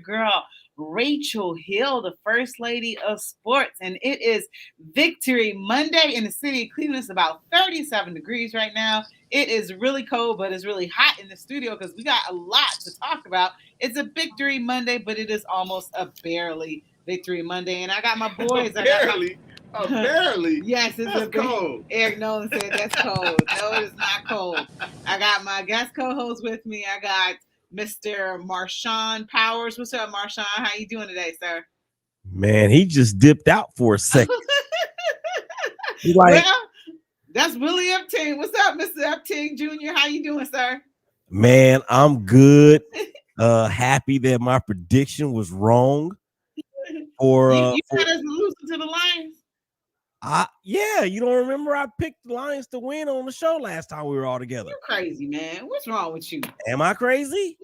girl, Rachel Hill, the First Lady of Sports. And it is Victory Monday in the city of Cleveland. It's about 37 degrees right now. It is really cold, but it's really hot in the studio because we got a lot to talk about. It's a Victory Monday, but it is almost a barely Victory Monday. And I got my boys. I got barely, barely. Yes, it's That's a big. cold. Eric Nolan said that's cold. No, it is not cold. I got my guest co-host with me. I got Mr. Marshawn Powers. What's up, Marshawn? How you doing today, sir? Man, he just dipped out for a second. He like, Well, that's Willie Epting. What's up, Mr. Epting Jr.? How you doing, sir? man, I'm good. Happy that my prediction was wrong. You For had us losing to the Lions. yeah, you don't remember I picked the Lions to win on the show last time we were all together. You crazy, man. What's wrong with you? Am I crazy?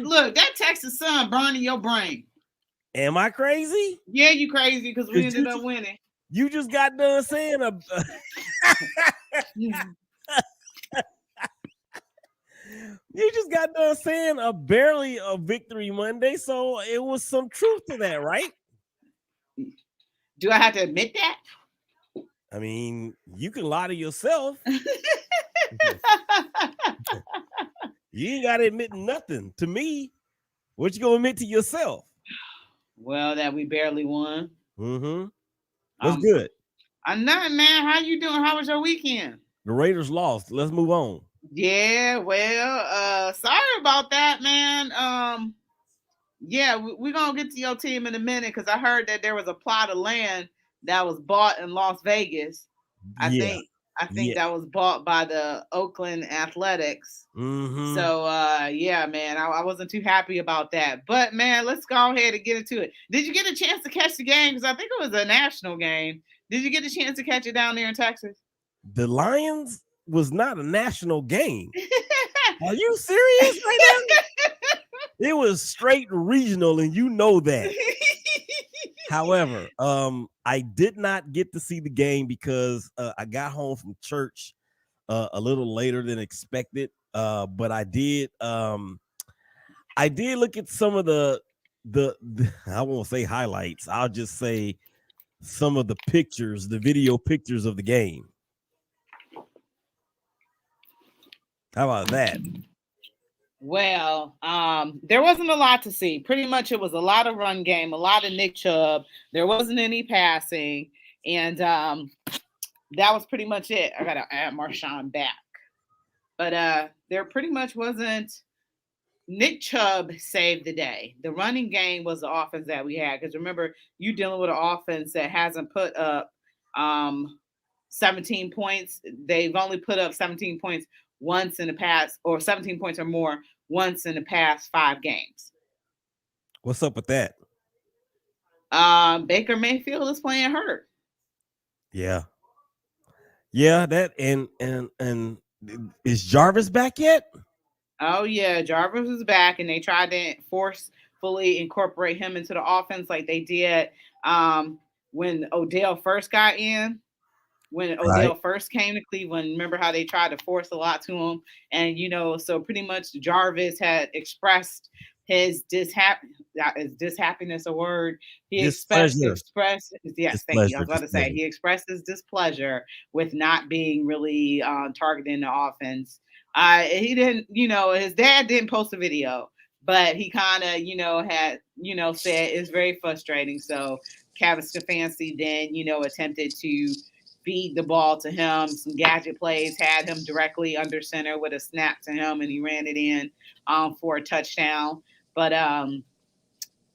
Look, that Texas sun burning your brain. Am I crazy? Yeah, you crazy because we ended up winning. You just got done saying you just got done saying barely a victory Monday, so it was some truth to that, right? Do I have to admit that? I mean, you can lie to yourself. You ain't got to admit nothing to me. What you gonna admit to yourself? Well, that we barely won. Mm-hmm. What's good? I'm not, man. How you doing? How was your weekend? The Raiders lost. Let's move on. Yeah, well, sorry about that, man. Yeah, we're gonna get to your team in a minute because I heard that there was a plot of land that was bought in Las Vegas. I think that was bought by the Oakland Athletics. Mm-hmm. So yeah, man, I wasn't too happy about that. But man, let's go ahead and get into it. Did you get a chance to catch the game? Because I think it was a national game. Did you get a chance to catch it down there in Texas? The Lions was not a national game. Are you serious right now? It was straight regional, and you know that. However, I did not get to see the game because I got home from church a little later than expected. But I did look at some of the I won't say highlights. I'll just say some of the pictures, the video pictures of the game. How about that? Well, there wasn't a lot to see. Pretty much it was a lot of run game, a lot of Nick Chubb. There wasn't any passing. And that was pretty much it. I got to add Marshawn back. But there pretty much wasn't. Nick Chubb saved the day. The running game was the offense that we had. Because remember, you dealing with an offense that hasn't put up 17 points. They've only put up 17 points once in the past, or 17 points or more once in the past 5 games. What's up with that? Baker Mayfield is playing hurt. Yeah, that and is Jarvis back yet? Oh yeah, Jarvis is back, and they tried to forcefully incorporate him into the offense like they did when Odell first got in. When Odell first came to Cleveland, remember how they tried to force a lot to him, and so pretty much Jarvis had expressed his is dishappiness a word? He expressed yes, thank you. I was about to say he expressed his displeasure with not being really targeting the offense. He didn't, his dad didn't post a video, but he kind of, had, said it's very frustrating. So Kevin Stefanski then, attempted to feed the ball to him. Some gadget plays had him directly under center with a snap to him, and he ran it in for a touchdown. But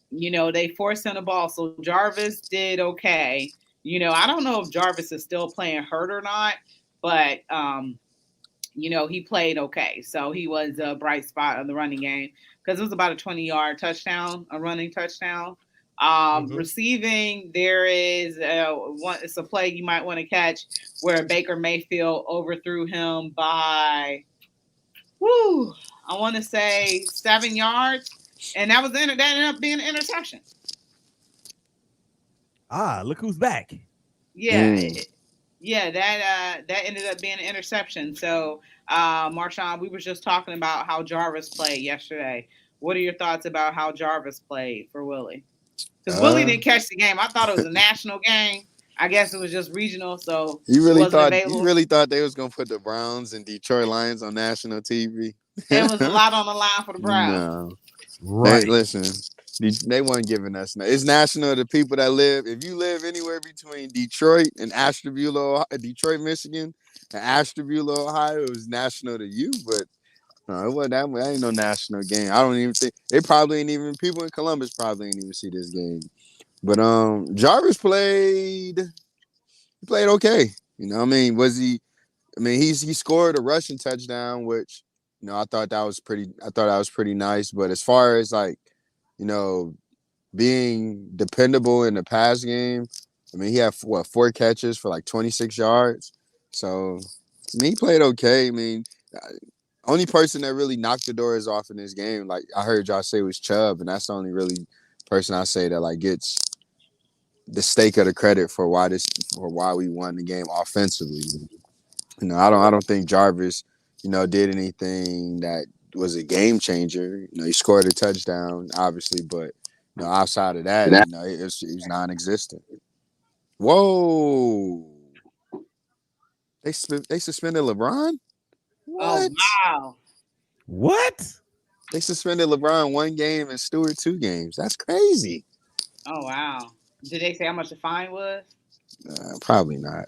they forced him the ball. So Jarvis did okay. I don't know if Jarvis is still playing hurt or not, but he played okay. So he was a bright spot of the running game because it was about a 20-yard touchdown, a running touchdown. Receiving, there is it's a play you might want to catch where Baker Mayfield overthrew him by, I want to say 7 yards, and that ended up being an interception. Look who's back. Yeah. Yeah, that ended up being an interception. So, Marshawn, we were just talking about how Jarvis played yesterday. What are your thoughts about how Jarvis played for Willie? Because Willie Uh, didn't catch the game. I thought it was a national game. I guess it was just regional, so you it really wasn't thought you available. really thought they was gonna put the Browns and Detroit Lions on national TV? It was a lot on the line for the Browns. No, they Right. listen. They weren't giving us. It's national to the people that live. If you live anywhere between Detroit and Ashtabula, Detroit, Michigan, and Ashtabula, Ohio, it was national to you. But no, it wasn't that ain't no national game. I don't even think they probably ain't even people in Columbus probably ain't even see this game. But Jarvis played. He played okay. You know, what I mean, was he? I mean, he scored a rushing touchdown, which I thought that was pretty. I thought that was pretty nice. But as far as like, you know, being dependable in the pass game, I mean, he had four catches for like 26 yards. So, I mean, he played okay. I mean, only person that really knocked the doors off in this game, like I heard y'all say, was Chubb, and that's the only really person I say that like gets the stake of the credit for why we won the game offensively. I don't think Jarvis, did anything that was a game changer. He scored a touchdown, obviously, but outside of that, it was non-existent. Whoa! They suspended LeBron? Oh What? wow! What? They suspended LeBron 1 game and Stewart 2 games. That's crazy. Oh wow! Did they say how much the fine was? Probably not.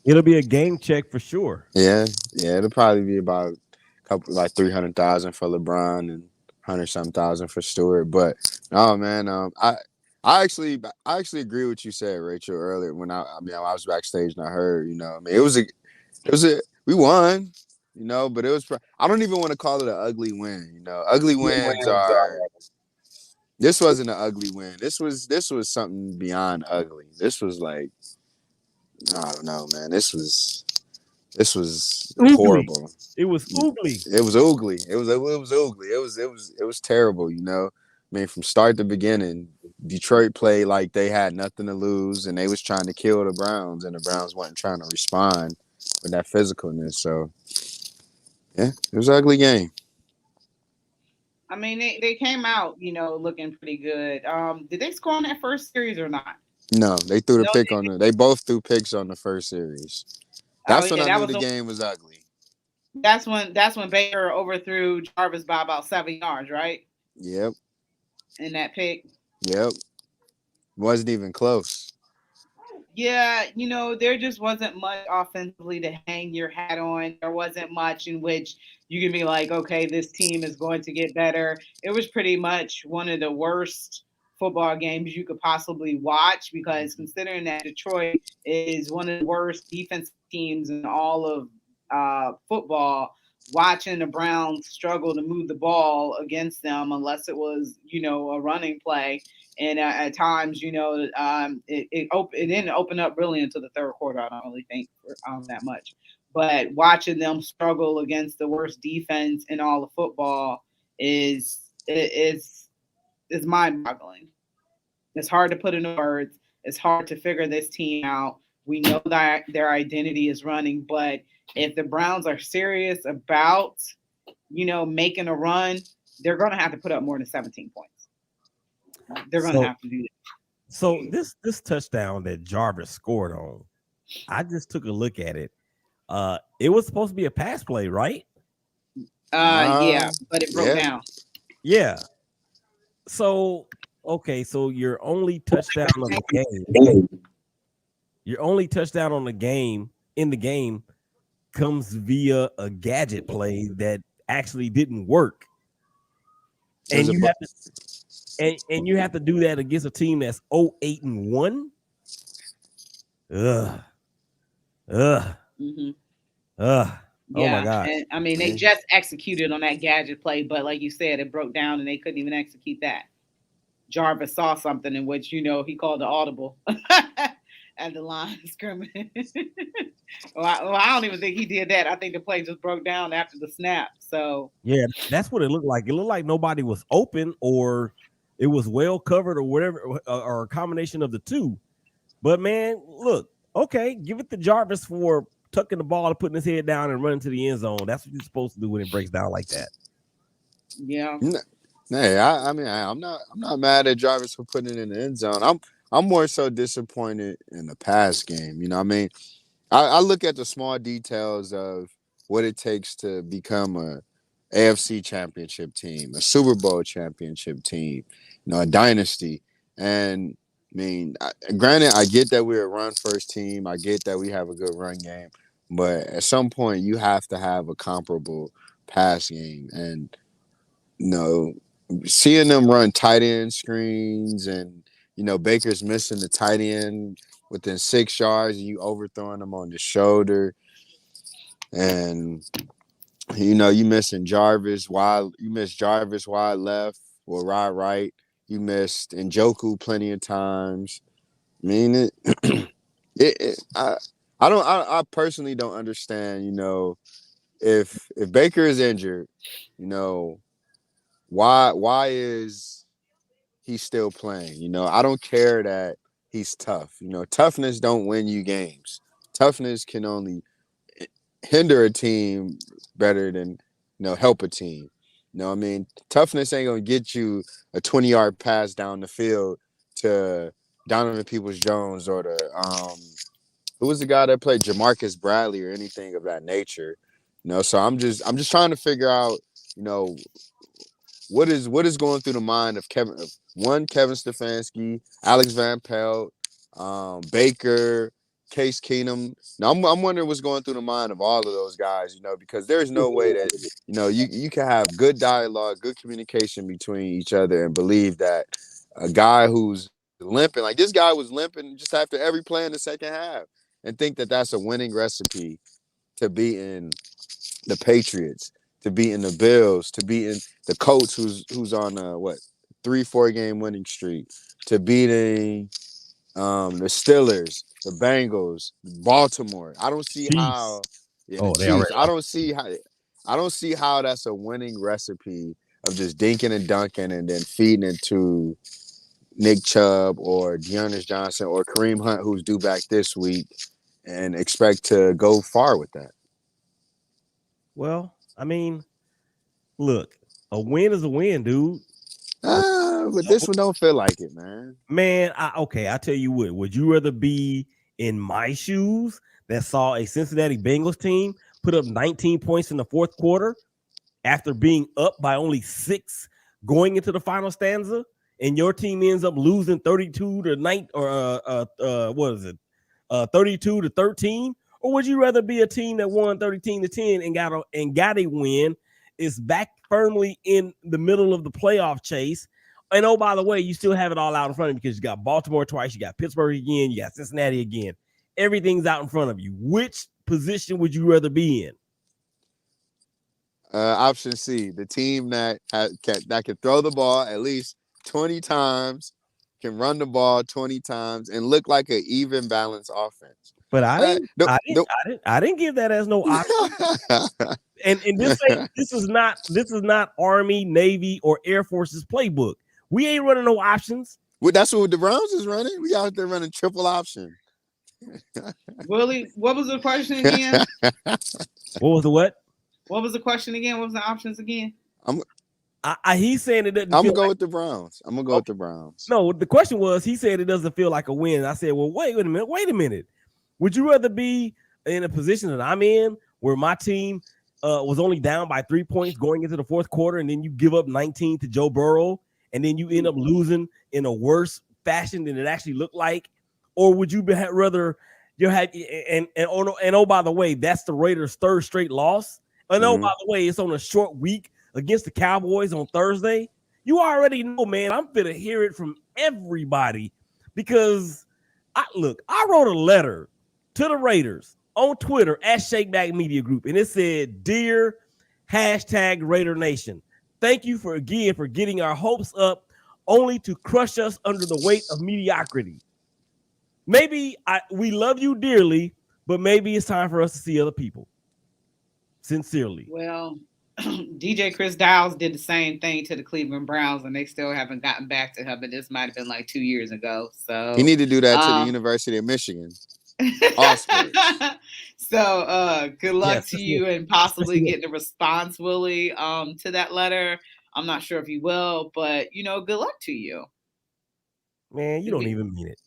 It'll be a game check for sure. Yeah, yeah, it'll probably be about a couple like 300,000 for LeBron and 100-some thousand for Stewart. But oh man, I actually agree with you said, Rachel, earlier when I was backstage and I heard, I mean it was a we won, but it was I don't even want to call it an ugly win. Ugly wins are this wasn't an ugly win. This was something beyond ugly. This was like I don't know, man. This was Oogly. horrible. It was oogly. It was ugly. It was ugly. It was terrible. I mean, from start to beginning, Detroit played like they had nothing to lose, and they was trying to kill the Browns, and the Browns wasn't trying to respond with that physicalness. So, yeah, it was an ugly game. I mean, they came out, looking pretty good. Did they score on that first series or not? No, they threw the No, pick they on did. the. They both threw picks on the first series. Oh That's when yeah, I that knew was the game was ugly. that's when Baker overthrew Jarvis by about 7 yards, right? Yep, In that pick. yep. Wasn't even close. Yeah, there just wasn't much offensively to hang your hat on. There wasn't much in which you can be like, okay, this team is going to get better. It was pretty much one of the worst football games you could possibly watch because considering that Detroit is one of the worst defensive teams in all of football, watching the Browns struggle to move the ball against them unless it was, a running play and at times, it didn't open up really until the third quarter. I don't really think that much, but watching them struggle against the worst defense in all of football is mind boggling. It's hard to put into words. It's hard to figure this team out. We know that their identity is running, but if the Browns are serious about making a run, they're going to have to put up more than 17 points. They're going to So have to do that. this touchdown that Jarvis scored on, I just took a look at it. It was supposed to be a pass play, right? Yeah, but it broke Yeah. down. Yeah. So okay, so your only touchdown of the game, your only touchdown on the game in the game comes via a gadget play that actually didn't work. It was And a, you have to and you have to do that against a team that's 0-8-1. Ugh. Ugh. Hmm. Ugh. Oh my Yeah, gosh. and I mean they just executed on that gadget play, but like you said, it broke down and they couldn't even execute that. Jarvis saw something in which he called the audible at the line of scrimmage. I don't even think he did that. I think the play just broke down after the snap. So Yeah, that's what it looked like. It looked like nobody was open or it was well covered or whatever, or a combination of the two. But man, look, okay, give it to Jarvis for tucking the ball and putting his head down and running to the end zone. That's what you're supposed to do when it breaks down like that. Yeah. Hey, I mean, I'm not mad at Jarvis for putting it in the end zone. I'm more so disappointed in the pass game. You know, what I mean, I look at the small details of what it takes to become a AFC championship team, a Super Bowl championship team, a dynasty. And I mean, granted, I get that we're a run first team. I get that we have a good run game, but at some point, you have to have a comparable pass game. And you know, seeing them run tight end screens and Baker's missing the tight end within 6 yards and you overthrowing them on the shoulder and you missing Jarvis wide, you missed Jarvis wide left or wide right, you missed Njoku plenty of times. I mean I personally don't understand, if Baker is injured, you know why is he's still playing? I don't care that he's tough. Toughness don't win you games. Toughness can only hinder a team better than help a team. I mean, toughness ain't gonna get you a 20-yard pass down the field to Donovan Peoples Jones or the who was the guy that played Jamarcus Bradley or anything of that nature. So I'm just trying to figure out, you know, what is going through the mind of Kevin Stefanski, Alex Van Pelt, Baker, Case Keenum. Now I'm wondering what's going through the mind of all of those guys, because there's no way that you can have good dialogue, good communication between each other, and believe that a guy who's limping, like this guy was limping just after every play in the second half, and think that that's a winning recipe to beating the Patriots, to beating the Bills, to beating the Colts, who's on a 3-4 game winning streak, to beating the Steelers, the Bengals, Baltimore. I don't see Chiefs. how. Yeah, the Oh, they Chiefs. already I lost. don't see how. I don't see how that's a winning recipe of just dinking and dunking and then feeding it to Nick Chubb or Dearness Johnson or Kareem Hunt, who's due back this week, and expect to go far with that. Well, I mean, look, a win is a win, dude. But this one don't feel like it, man. Man, okay, I tell you what, would you rather be in my shoes that saw a Cincinnati Bengals team put up 19 points in the fourth quarter after being up by only 6 going into the final stanza, and your team ends up losing 32 to 9 or what is it? 32 to 13? Or would you rather be a team that won 13 to 10 and got a win, is back firmly in the middle of the playoff chase? And oh, by the way, you still have it all out in front of you because you got Baltimore twice, you got Pittsburgh again, you got Cincinnati again. Everything's out in front of you. Which position would you rather be in? Option C, the team that can throw the ball at least 20 times, can run the ball 20 times, and look like an even balanced offense. But I Uh, didn't, the, I the, didn't, I didn't, I didn't give that as no option. And this is not Army, Navy, or Air Force's playbook. We ain't running no options. Well, that's what the Browns is running. We out there running triple option. Willie, what was the question again? What was the what? What was the question again? What was the options again? He's saying it doesn't. I'm gonna go with the Browns. I'm gonna go with the Browns. No, the question was, he said it doesn't feel like a win. I said, well, wait a minute. Would you rather be in a position that I'm in, where my team was only down by 3 points going into the fourth quarter, and then you give up 19 to Joe Burrow, and then you end up losing in a worse fashion than it actually looked like? Or would you rather you had oh, by the way, that's the Raiders' third straight loss. And oh, by the way, it's on a short week against the Cowboys on Thursday. You already know, man, I'm gonna hear it from everybody because I wrote a letter to the Raiders on Twitter at Shakeback Media Group, and it said, "Dear #Raider Nation, thank you for getting our hopes up, only to crush us under the weight of mediocrity. Maybe we love you dearly, but maybe it's time for us to see other people. Sincerely." Well, DJ Chris Dials did the same thing to the Cleveland Browns, and they still haven't gotten back to him. But this might have been like 2 years ago. So he need to do that to the University of Michigan. All sports. So good luck to you and possibly getting a response, Willie, to that letter. I'm not sure if he will, but good luck to you. Man, you don't even mean it.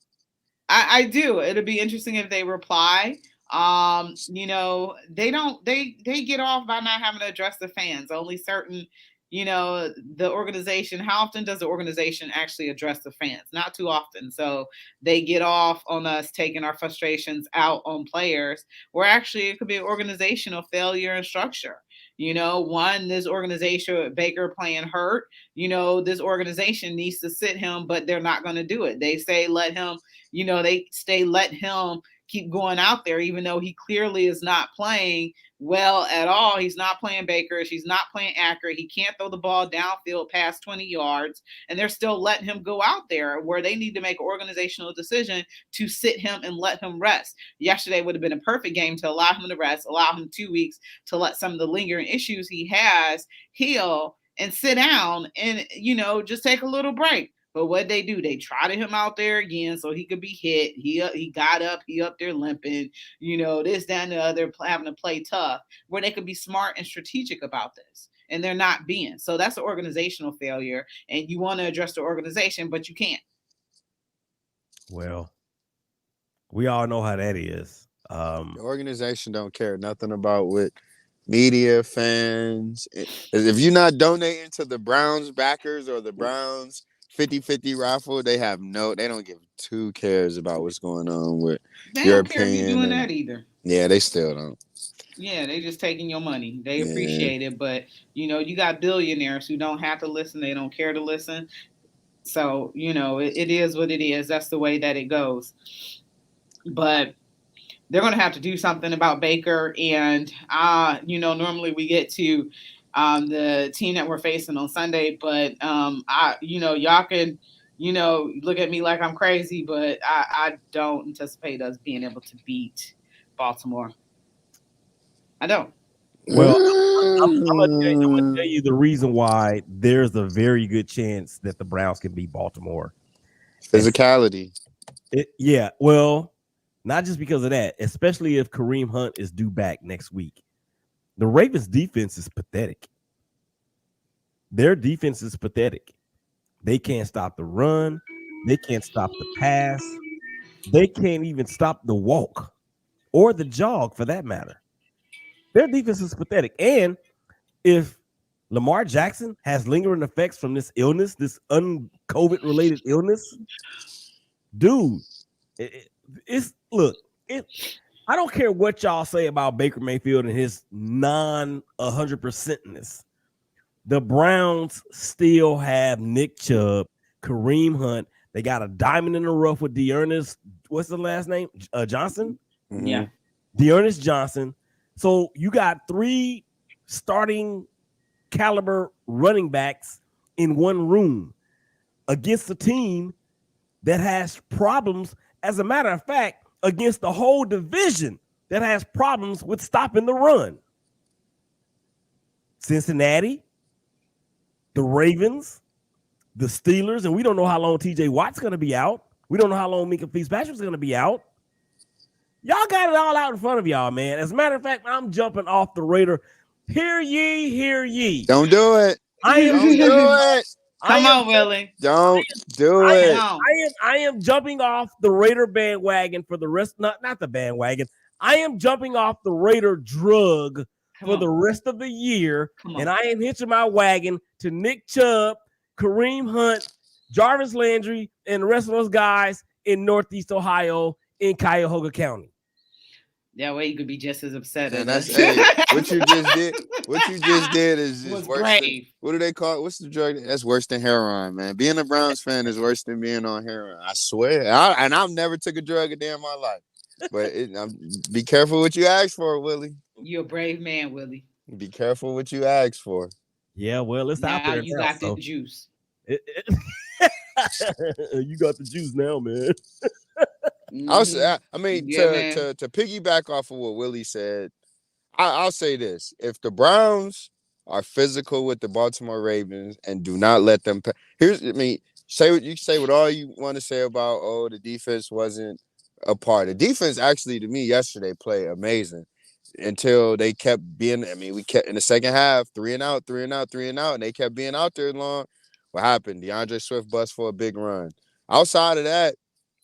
I do. It'll be interesting if they reply. They get off by not having to address the fans. Only certain, the organization. How often does the organization actually address the fans? Not too often. So they get off on us taking our frustrations out on players, where actually it could be an organizational failure and structure. One, this organization with Baker playing hurt, this organization needs to sit him, but they're not going to do it. They say let him, let him keep going out there, even though he clearly is not playing well at all. He's not playing Bakers. He's not playing accurate. He can't throw the ball downfield past 20 yards. And they're still letting him go out there, where they need to make an organizational decision to sit him and let him rest. Yesterday would have been a perfect game to allow him to rest, allow him 2 weeks to let some of the lingering issues he has heal and sit down and, just take a little break. But what they do, they trotted him out there again so he could be hit. He got up, he up there limping, this, that, and the other, having to play tough, where they could be smart and strategic about this. And they're not being. So that's an organizational failure. And you want to address the organization, but you can't. Well, we all know how that is. The organization don't care nothing about what media, fans. If you're not donating to the Browns backers or the Browns 50-50 raffle, they don't give two cares about what's going on with your opinion. They don't care if you're doing that either. Yeah, they still don't. Yeah, they just taking your money. They appreciate it, but you got billionaires who don't have to listen. They don't care to listen. So it is what it is. That's the way that it goes. But they're going to have to do something about Baker. And normally we get to the team that we're facing on Sunday, but y'all could look at me like I'm crazy, but I don't anticipate us being able to beat Baltimore. I don't. Well, I'm gonna tell you the reason why there's a very good chance that the Browns can beat Baltimore. Physicality. Yeah, well, not just because of that, especially if Kareem Hunt is due back next week. The Ravens' defense is pathetic. Their defense is pathetic. They can't stop the run. They can't stop the pass. They can't even stop the walk or the jog, for that matter. Their defense is pathetic. And if Lamar Jackson has lingering effects from this illness, this un-COVID related illness, dude, I don't care what y'all say about Baker Mayfield and his non-100%ness. The Browns still have Nick Chubb, Kareem Hunt. They got a diamond in the rough with Dearness. What's the last name? Johnson? Mm-hmm. Yeah. Dearness Johnson. So you got 3 starting caliber running backs in one room against a team that has problems. As a matter of fact, against the whole division that has problems with stopping the run. Cincinnati, the Ravens, the Steelers, and we don't know how long TJ Watt's going to be out. We don't know how long Minka Fitzpatrick's going to be out. Y'all got it all out in front of y'all, man. As a matter of fact, I'm jumping off the radar. Hear ye, hear ye. Don't do it. Don't do it. Come on, Willie. Don't do it. I am jumping off the Raider bandwagon for the rest, not the bandwagon. I am jumping off the Raider drug for the rest of the year, and I am hitching my wagon to Nick Chubb, Kareem Hunt, Jarvis Landry, and the rest of those guys in Northeast Ohio in Cuyahoga County. That way you could be just as upset as us. What you just did. What you just did is worse than, what do they call it? What's the drug? That's worse than heroin, man. Being a Browns fan is worse than being on heroin. I swear. I've never took a drug a day in my life. But be careful what you ask for, Willie. You're a brave man, Willie. Be careful what you ask for. Yeah, well, it's out there. You got the juice. You got the juice now, man. I mean, to piggyback off of what Willie said, I'll say this: if the Browns are physical with the Baltimore Ravens and do not let them, say what all you want to say about the defense wasn't a part. The defense actually, to me, yesterday played amazing. until they kept being. I mean, we kept in the second half 3-and-out, 3-and-out, 3-and-out, and they kept being out there long. What happened? DeAndre Swift bust for a big run. Outside of that,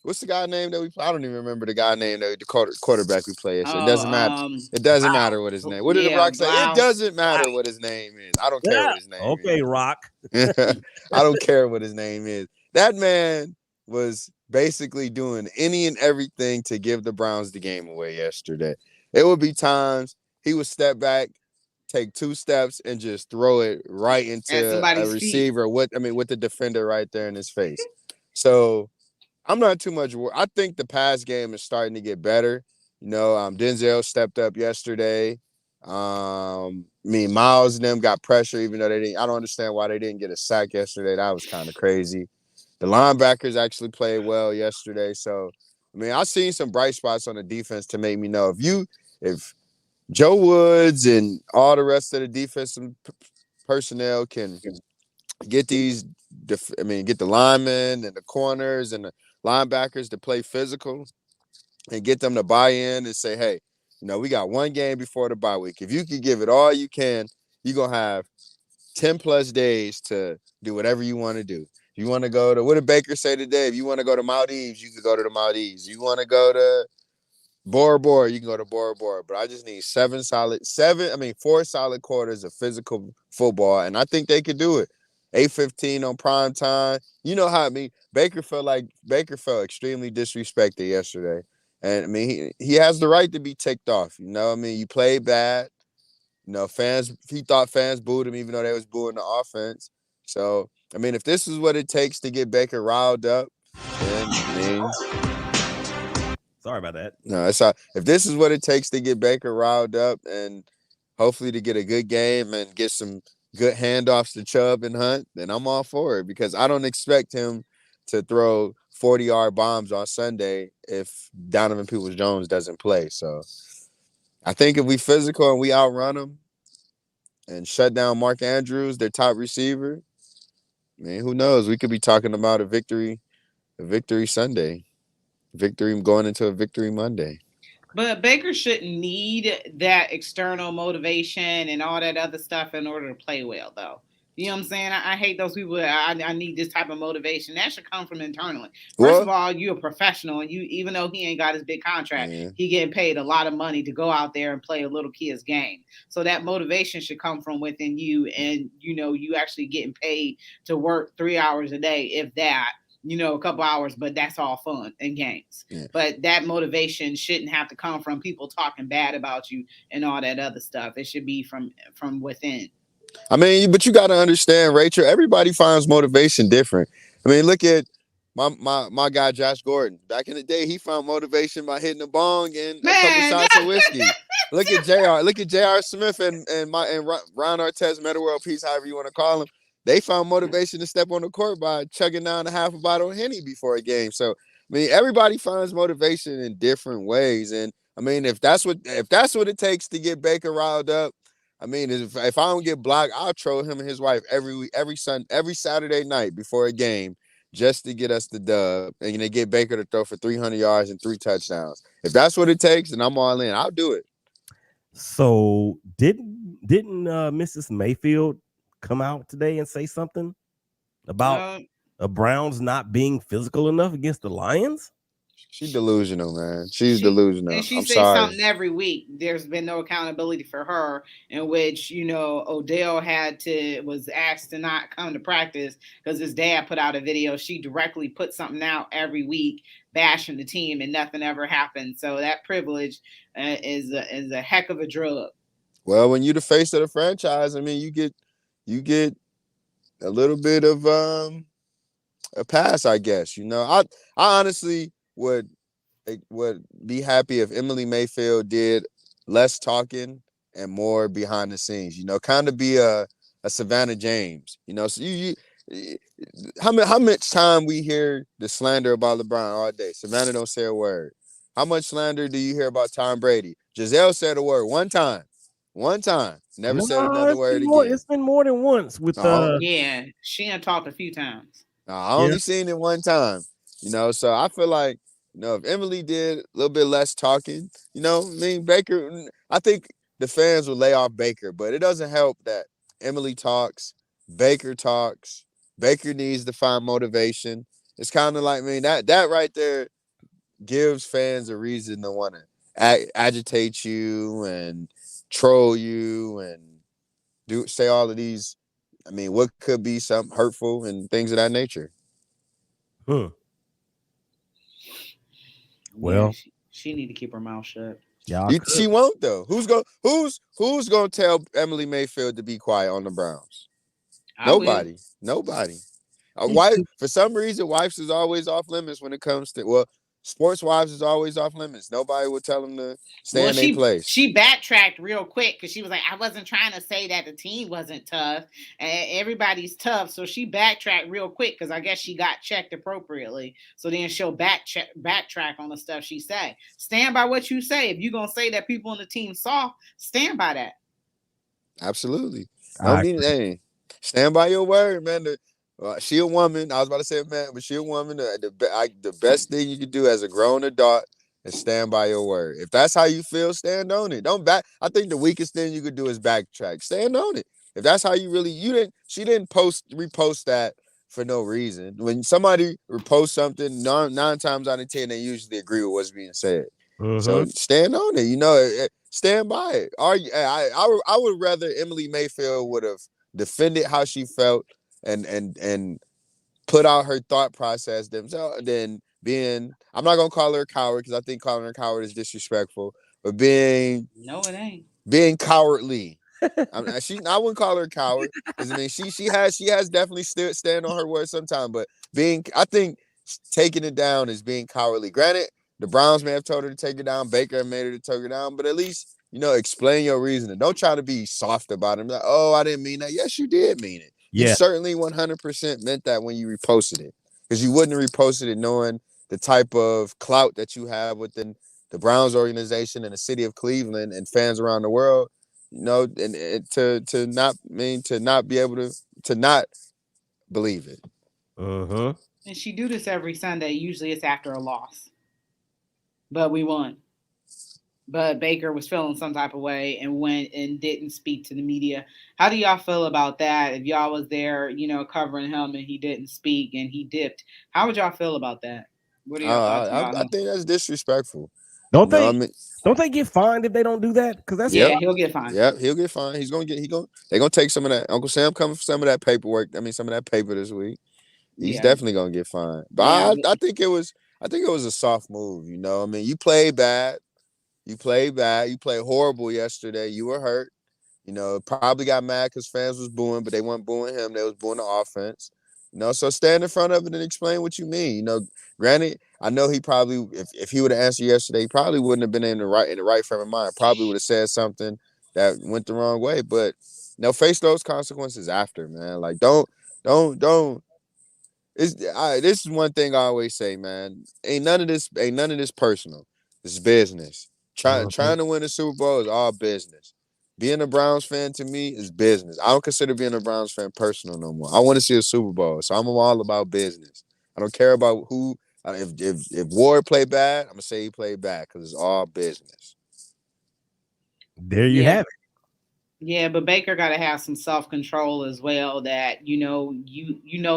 what's the guy name that we play? I don't even remember the guy name that the quarterback we play. It Oh, doesn't matter. It doesn't matter what his name. What did the yeah, Rock say? It Blouse. doesn't matter what his name is. I don't care Yeah. what his name Okay, Rock. is. I don't care what his name is. That man was basically doing any and everything to give the Browns the game away yesterday. It would be times he would step back, take 2 steps, and just throw it right At into a somebody's feet. receiver. With the defender right there in his face. So I'm not too much worried. I think the pass game is starting to get better. Denzel stepped up yesterday. Miles and them got pressure, even though they didn't. I don't understand why they didn't get a sack yesterday. That was kind of crazy. The linebackers actually played well yesterday. So, I've seen some bright spots on the defense to make me know if Joe Woods and all the rest of the defensive personnel can get get the linemen and the corners and the linebackers to play physical and get them to buy in and say, hey, we got one game before the bye week. If you can give it all you can, you're going to have 10 plus days to do whatever you want to do. If you want to go to, what did Baker say today? If you want to go to Maldives, you can go to the Maldives. You want to go to Bora Bora, you can go to Bora Bora. But I just need 4 solid quarters of physical football, and I think they could do it. 8:15 on prime time. You know how Baker felt extremely disrespected yesterday. And he has the right to be ticked off. You played bad. He thought fans booed him even though they was booing the offense. So, if this is what it takes to get Baker riled up, then Sorry about that. no, if this is what it takes to get Baker riled up and hopefully to get a good game and get some good handoffs to Chubb and Hunt, then I'm all for it because I don't expect him to throw 40-yard bombs on Sunday if Donovan Peoples-Jones doesn't play. So I think if we physical and we outrun them and shut down Mark Andrews, their top receiver, who knows? We could be talking about a victory Sunday. Victory going into a victory Monday. But Baker shouldn't need that external motivation and all that other stuff in order to play well, though. You know what I'm saying? I hate those people. I need this type of motivation. That should come from internally. First of all, you're a professional, and even though he ain't got his big contract, he getting paid a lot of money to go out there and play a little kid's game. So that motivation should come from within you, and you actually getting paid to work 3 hours a day, if that. A couple hours, but that's all fun and games. Yeah. But that motivation shouldn't have to come from people talking bad about you and all that other stuff. It should be from within. But you got to understand, Rachel, everybody finds motivation different. Look at my guy, Josh Gordon. Back in the day, he found motivation by hitting a bong and a couple shots of whiskey. Look at JR. Look at J.R. Smith and Ron Artest, Meta World Peace, however you want to call him. They found motivation to step on the court by chugging down a half a bottle of Henny before a game. So, everybody finds motivation in different ways. And if that's what it takes to get Baker riled up, if I don't get blocked, I'll troll him and his wife every Saturday night before a game just to get us the dub and get Baker to throw for 300 yards and 3 touchdowns. If that's what it takes, then I'm all in. I'll do it. So didn't Mrs. Mayfield come out today and say something about the Browns not being physical enough against the Lions? She's delusional, man. She's delusional. And she I'm says sorry. something every week. There's been no accountability for her, in which Odell was asked to not come to practice because his dad put out a video. She directly put something out every week bashing the team, and nothing ever happened. So that privilege is a heck of a drug. Well, when you're the face of the franchise, you get a little bit of a pass, I guess. I honestly would be happy if Emily Mayfield did less talking and more behind the scenes. Kind of be a Savannah James. So how much time we hear the slander about LeBron all day? Savannah don't say a word. How much slander do you hear about Tom Brady? Giselle said a word one time. Never said another word again. It's been more than once with yeah, she had talked a few times. I only seen it one time. So I feel like If Emily did a little bit less talking, I mean, Baker, I think the fans will lay off Baker, but it doesn't help that Emily talks, Baker talks. Baker needs to find motivation. It's kind of like, man, that right there gives fans a reason to want to agitate you and troll you and say all of these. I mean, what could be something hurtful and things of that nature. Hmm. Yeah, Well, she need to keep her mouth shut. y'all could. She won't though. Who's gonna tell Emily Mayfield to be quiet on the Browns? I will. Nobody. Why? For some reason, wives is always off limits when it comes to sports wives is always off limits. Nobody will tell them to stay Well, in their place. she backtracked real quick because she was like, I wasn't trying to say that the team wasn't tough, and everybody's tough. So she backtracked real quick because I guess she got checked appropriately. So then she'll backtrack on the stuff she said. Stand by what you say. If you're gonna say that people on the team soft, stand by that. Absolutely. Don't mean anything. Stand by your word, man. She a woman. I was about to say man, but she a woman. The best thing you can do as a grown adult is stand by your word. If that's how you feel, stand on it. Don't back. I think the weakest thing you could do is backtrack. Stand on it. If that's how she didn't repost that for no reason. When somebody reposts something, nine times out of 10, they usually agree with what's being said. So stand on it. Stand by it. I would rather Emily Mayfield would have defended how she felt and put out her thought process themselves than being. I'm not gonna call her a coward because I think calling her a coward is disrespectful. But No, it ain't. being cowardly. I wouldn't call her a coward because I mean she has definitely stand on her word sometimes, but I think taking it down is being cowardly. Granted, the Browns may have told her to take it down, Baker made her to take it down, but at least explain your reasoning. Don't try to be soft about it. Like, oh, I didn't mean that. Yes, you did mean it. You certainly 100% meant that when you reposted it, because you wouldn't have reposted it knowing the type of clout that you have within the Browns organization and the city of Cleveland and fans around the world. And to not be able to not believe it. And she do this every Sunday. Usually it's after a loss, but we won. But Baker was feeling some type of way and went and didn't speak to the media. How do y'all feel about that? If y'all was there, covering him and he didn't speak and he dipped, how would y'all feel about that? What are your thoughts about I him? think that's disrespectful. Don't they get fined if they don't do that? Because that's he'll get fined. Yeah, he'll get fined. They're gonna take some of that. Uncle Sam coming for some of that paperwork. I mean, some of that paper this week. He's definitely gonna get fined. But I think it was a soft move. I mean, you played bad. You played bad. You played horrible yesterday. You were hurt. Probably got mad because fans was booing, but they weren't booing him. They was booing the offense. So stand in front of it and explain what you mean. Granted, I know he probably, if he would have answered yesterday, he probably wouldn't have been in the right frame of mind. Probably would have said something that went the wrong way. But face those consequences after, man. Like don't. This is one thing I always say, man. Ain't none of this personal. This is business. Trying to win a Super Bowl is all business. Being a Browns fan to me is business. I don't consider being a Browns fan personal no more. I want to see a Super Bowl, so I'm all about business. I don't care about who. If Ward played bad, I'm gonna say he played bad because it's all business. There you have it. Yeah, but Baker got to have some self control as well. That you know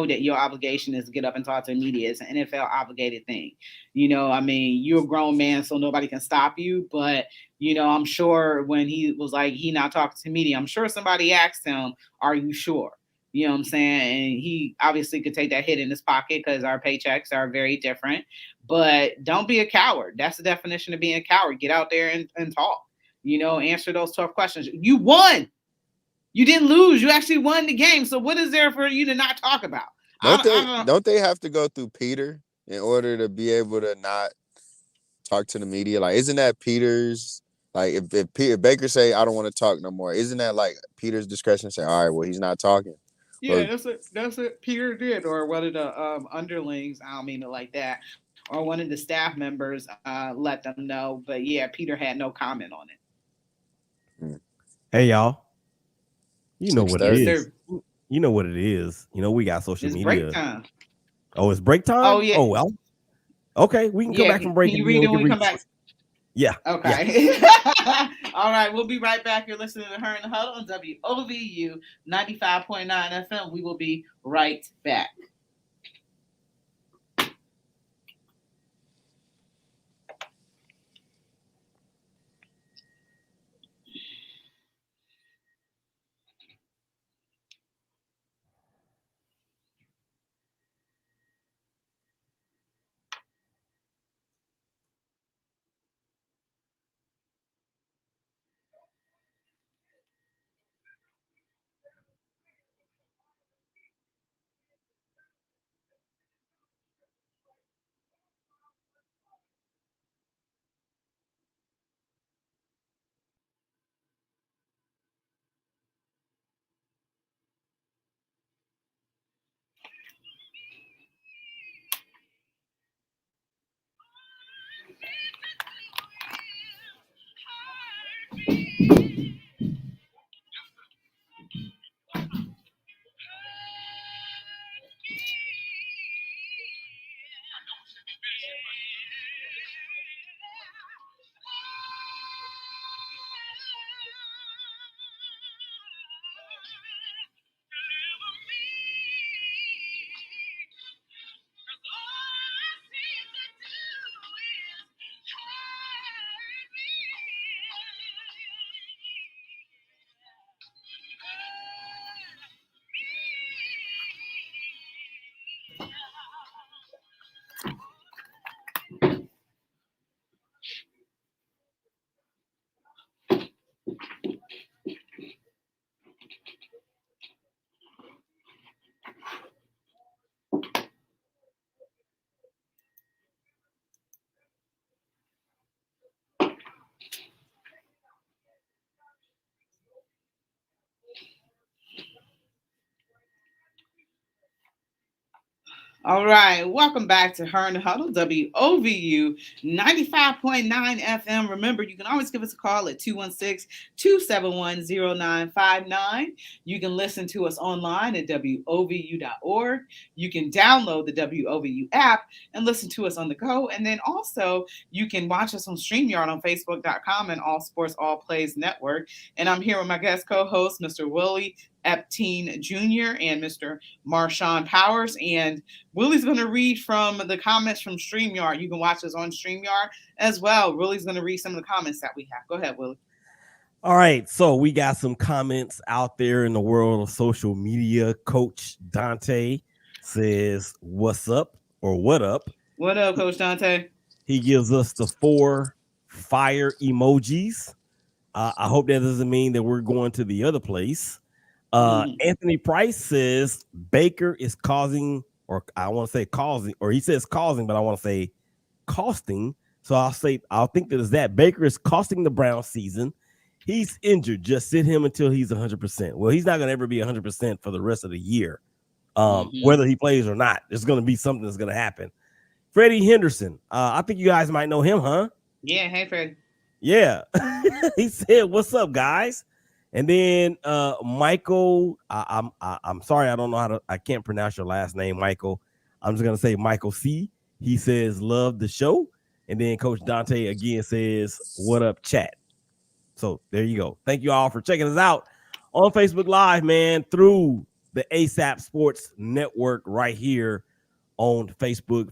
that your obligation is to get up and talk to the media. It's an NFL obligated thing. I mean, you're a grown man, so nobody can stop you. But I'm sure when he was like he not talking to media, I'm sure somebody asked him, "Are you sure?" You know what I'm saying? And he obviously could take that hit in his pocket because our paychecks are very different. But don't be a coward. That's the definition of being a coward. Get out there and talk. Answer those tough questions. You won. You didn't lose. You actually won the game. So what is there for you to not talk about? Don't they have to go through Peter in order to be able to not talk to the media? Like, isn't that Peter's? Like, if Baker say I don't want to talk no more, isn't that like Peter's discretion? Say, all right, well, he's not talking. Yeah, that's what Peter did, or one of the underlings. I don't mean it like that, or one of the staff members let them know. But yeah, Peter had no comment on it. Hey y'all, you know what it is. Sir. You know what it is. We got social media. Break time. Oh, it's break time. Oh yeah. Oh well. Okay, we can come Yeah, back from break can and you then read we it when can we read come the back? script. Yeah, yeah. Okay. All right, we'll be right back. You're listening to Her in the Huddle on WOVU 95.9 FM. We will be right back. All right, welcome back to Her and Huddle, WOVU 95.9 FM. Remember, you can always give us a call at 216-271-0959. You can listen to us online at WOVU.org. You can download the WOVU app and listen to us on the go. And then also, you can watch us on StreamYard on Facebook.com and All Sports All Plays Network. And I'm here with my guest co-host, Mr. Willie Epteen Jr. and Mr. Marshawn Powers. And Willie's going to read from the comments from StreamYard. You can watch us on StreamYard as well. Willie's going to read some of the comments that we have. Go ahead, Willie. All right, so we got some comments out there in the world of social media. Coach Dante says, "What's up?" or "What up?" What up, Coach Dante? He gives us the 4 fire emojis. I hope that doesn't mean that we're going to the other place. Anthony Price says Baker is causing, or I want to say causing, or he says causing, but I want to say costing. So I'll think that is that Baker is costing the Browns season. He's injured. Just sit him until he's 100%. Well, he's not going to ever be 100% for the rest of the year. Whether he plays or not, there's going to be something that's going to happen. Freddie Henderson. I think you guys might know him, huh? Yeah. Hey, Fred. Yeah. He said, "What's up, guys?" And then Michael, I'm sorry, I can't pronounce your last name, Michael. I'm just gonna say Michael C. He says, "Love the show." And then Coach Dante again says, "What up, chat?" So there you go. Thank you all for checking us out on Facebook Live, man, through the ASAP Sports Network right here on Facebook.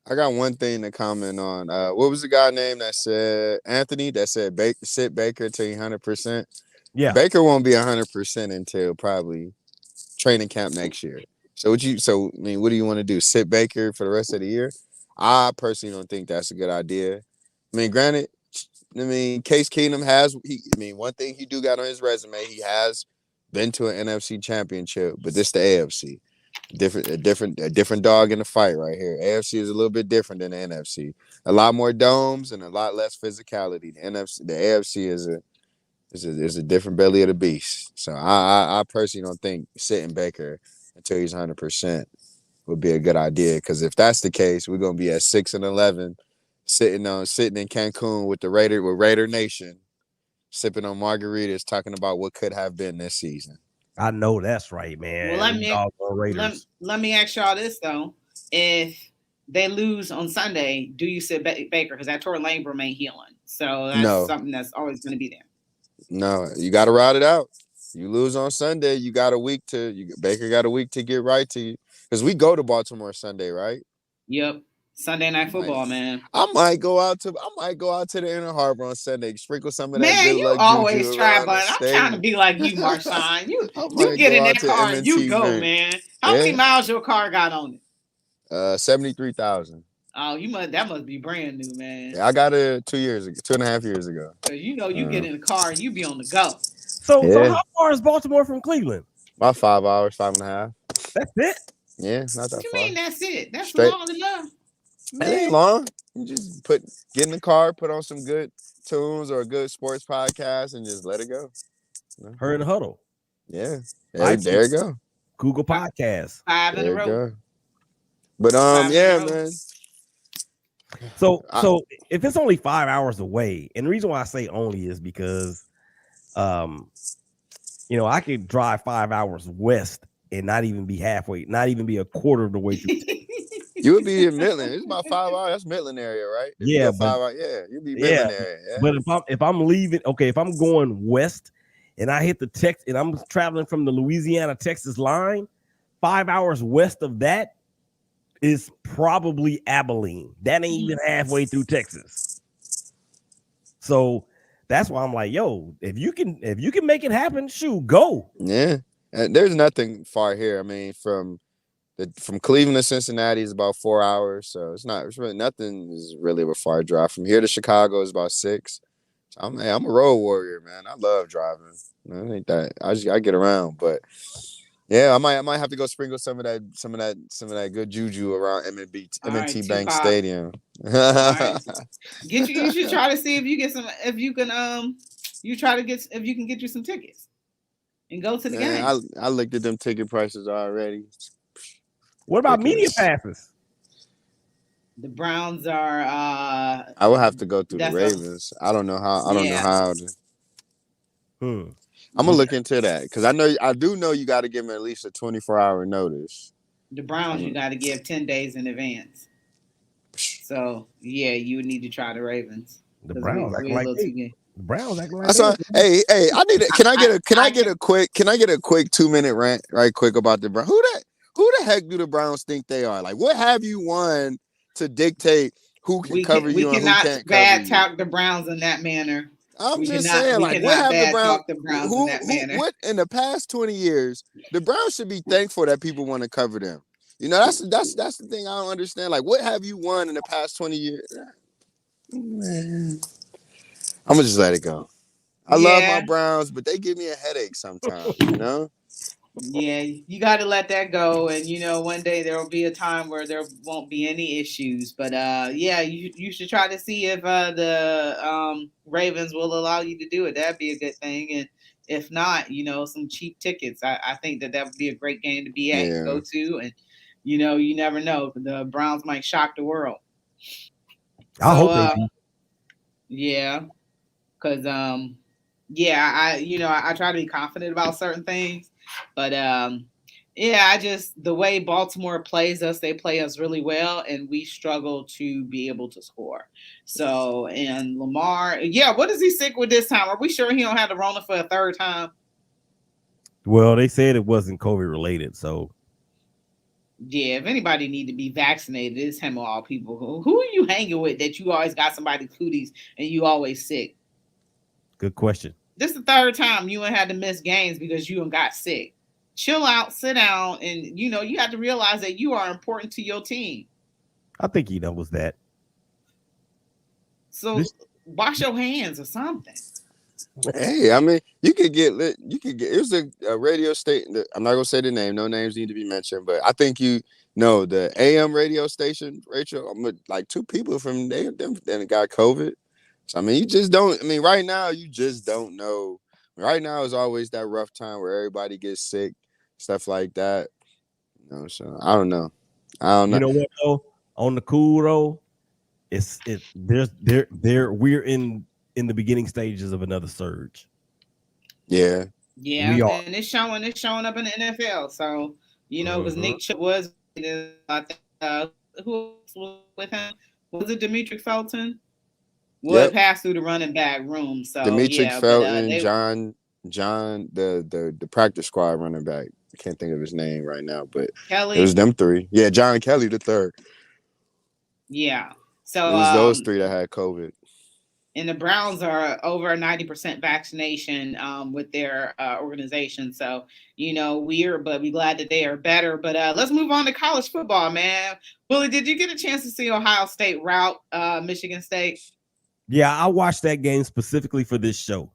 I got one thing to comment on. What was the guy name that said Anthony that said sit Baker to 100%? Yeah. Baker won't be 100% until probably training camp next year. So what do you want to do? Sit Baker for the rest of the year? I personally don't think that's a good idea. I mean, granted, Case Keenum one thing he do got on his resume, he has been to an NFC championship, but this the AFC. A different dog in the fight right here. AFC is a little bit different than the NFC. A lot more domes and a lot less physicality. The AFC is a different belly of the beast. So I personally don't think sitting Baker until he's 100% would be a good idea. Because if that's the case, we're gonna be at 6-11, sitting in Cancun with Raider Nation, sipping on margaritas, talking about what could have been this season. I know that's right, man. Well, let me ask y'all this though: if they lose on Sunday, do you sit Baker? Because that torn labrum ain't healing. So that's No, something that's always going to be there. no, you got to ride it out. You lose on Sunday, you got a week Baker got a week to get right to you because we go to Baltimore Sunday, right? Yep. Sunday I night might, football, man. I might go out to the Inner Harbor on Sunday, sprinkle some of that Man, good you luck juju always try, around the but I'm trying to stadium. be like you, Marshawn. I You might get go in out that to car and you M&T's go, Bank. man. How many Yeah, miles your car got on it? 73,000. Oh, that must be brand new, man. Yeah, I got it 2 years ago, 2.5 years ago. Cause you get in the car and you be on the go. So Yeah, how far is Baltimore from Cleveland? about 5 hours, 5.5. That's it, Yeah, not What that you far. mean that's it? That's Straight. long enough. It ain't man. long. You just get in the car, put on some good tunes or a good sports podcast, and just let it go. You know? Her in the huddle, Yeah, there iTunes, you go. Google Podcasts. Five in a There you row. go. But Five in a yeah, row. man. So I, if it's only 5 hours away, and the reason why I say only is because um I could drive 5 hours west and not even be halfway, not even be a quarter of the way through. you would be in Midland. It's about 5 hours. That's Midland area, right? If you Yeah, go but 5 hours, yeah, you'll be yeah, Midland area. Yeah. but if I'm leaving, okay, if I'm going west and I hit the Tex and I'm traveling from the Louisiana Texas line, 5 hours west of that is probably Abilene. That ain't even halfway through Texas. So that's why I'm like, yo, if you can make it happen, shoot, go. Yeah. There's nothing far here. I mean, from Cleveland to Cincinnati is about 4 hours, so it's really nothing is really a far drive. From here to Chicago is about 6. So I'm a road warrior, man. I love driving. I think that I get around, but yeah, I might have to go sprinkle some of that good juju around All right, M&T Bank Tupac. Stadium. All right. You should try to see if you get some if you can you try to get if you can get you some tickets and go to the Man, game. I looked at them ticket prices already. What about media Ridiculous. passes? The Browns are I would have to go through the that's a Ravens. I don't know how. I don't know yeah. how. Hmm. I'm gonna Yeah. look into that because I do know you got to give them at least a 24-hour notice. The Browns you I'm, gotta give 10 days in advance. So yeah, you would need to try the Ravens. The Because Browns acting we're a like little they. too good. The Browns acting like I they. saw. Hey, I need it. Can I I get a quick? Can I get a quick 2-minute rant right quick about the Browns? Who the heck do the Browns think they are? Like, what have you won to dictate who can cover we you and who cannot can't cover bad you? talk the Browns in that manner. I'm just saying, We like, what cannot have the bad Browns? talk the Browns in that Who? manner. What in the past 20 years? The Browns should be thankful that people want to cover them. You know, that's the thing I don't understand. Like, what have you won in the past 20 years? Man, I'm gonna just let it go. I love my Yeah. Browns, but they give me a headache sometimes. You know? Yeah, you got to let that go, and one day there will be a time where there won't be any issues. But yeah, you should try to see if the Ravens will allow you to do it. That'd be a good thing, and if not, some cheap tickets. I think that would be a great game to be at, Yeah, go to, and you never know. The Browns might shock the world. I So hope they do. yeah, because yeah, I try to be confident about certain things, but yeah, I just the way Baltimore plays us, they play us really well, and we struggle to be able to score. So, and Lamar, yeah, what is he sick with this time? Are we sure he don't have the Rona for a third time? Well, they said it wasn't COVID related, so Yeah, if anybody need to be vaccinated, it's him of all people. Who are you hanging with that you always got somebody cooties and you always sick? good question. This is the third time you ain't had to miss games because you got sick. Chill out, sit down, and you have to realize that you are important to your team. I think he knows that. So This, wash your hands or something. hey, I mean, you could get lit. You could get. It was a radio station. I'm not gonna say the name. No names need to be mentioned. But I think you know the AM radio station, Rachel. I'm with, like 2 people from them got COVID. So I mean, you just don't. I mean, right now you just don't know. Right now is always that rough time where everybody gets sick, stuff like that. So I don't know. I don't you know. know what though? On the cool though, we're in the beginning stages of another surge. Yeah. We Yeah, are. and it's showing up in the NFL. So because Mhm. Nick Chubb was, I think who else was with him? Was it Demetric Felton? Well, it Yep. passed through the running back room. So Demetric yeah, but Felton, they John, the practice squad running back. I can't think of his name right now, but it was Kelly. them three. Yeah, John Kelly the third. Yeah. It So was those three that had COVID. and the Browns are over 90% vaccination with their organization. So, weird, but we're glad that they are better. But let's move on to college football, man. Willie, did you get a chance to see Ohio State rout Michigan State? Yeah, I watched that game specifically for this show.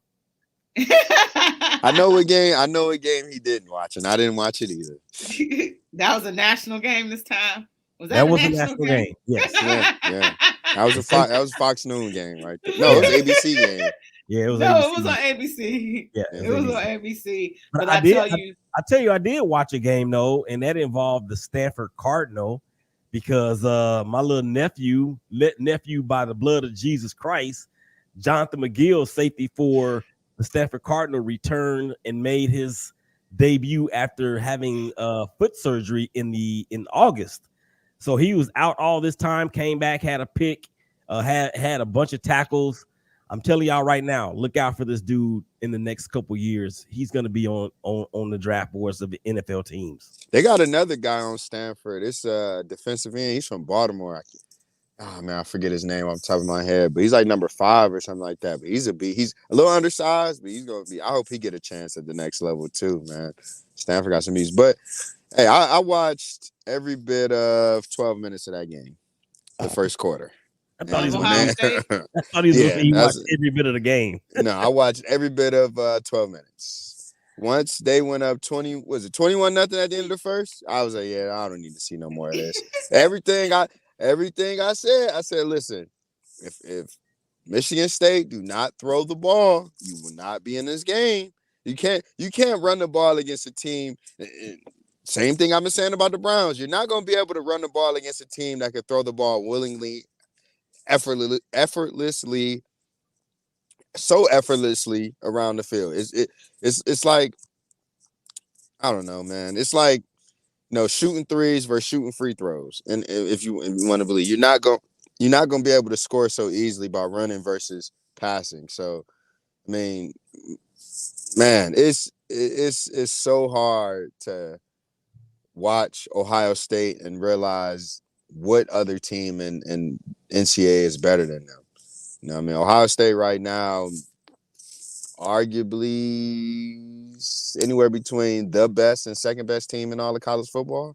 I know what game he didn't watch, and I didn't watch it either. That was a national game this time. That was a national game. Yes. Yeah. That was a Fox Noon game right there. No, it was ABC game. Yeah, it was no, ABC. it was on ABC. Yeah, it was on ABC. But I tell you, I did watch a game though, and that involved the Stanford Cardinal because my little nephew by the blood of Jesus Christ, Jonathan McGill, safety for the Stanford Cardinal, returned and made his debut after having foot surgery in August. So he was out all this time, came back, had a pick, had a bunch of tackles. I'm telling y'all right now, look out for this dude in the next couple years. He's going to be on the draft boards of the NFL teams. They got another guy on Stanford. It's a defensive end. He's from Baltimore. I forget his name off the top of my head, but he's like number 5 or something like that. But he's a little undersized, but he's gonna be. I hope he get a chance at the next level too, man. Stanford got some beats, but hey, I watched every bit of 12 minutes of that game, the first quarter. I thought he was Ohio State. he watched every bit of the game. No, I watched every bit of 12 minutes. Once they went up 20, was it 21-0 at the end of the first? I was like, yeah, I don't need to see no more of this. Everything I said, listen, if Michigan State do not throw the ball, you will not be in this game. You can't run the ball against a team. Same thing I've been saying about the Browns. You're not going to be able to run the ball against a team that can throw the ball willingly, effortlessly around the field. It's like, I don't know, man. It's like, shooting threes versus shooting free throws. And if you want to believe, you're not going to be able to score so easily by running versus passing. So, I mean, man, it's so hard to watch Ohio State and realize what other team in NCAA is better than them. You know what I mean? Ohio State right now, arguably anywhere between the best and second best team in all of college football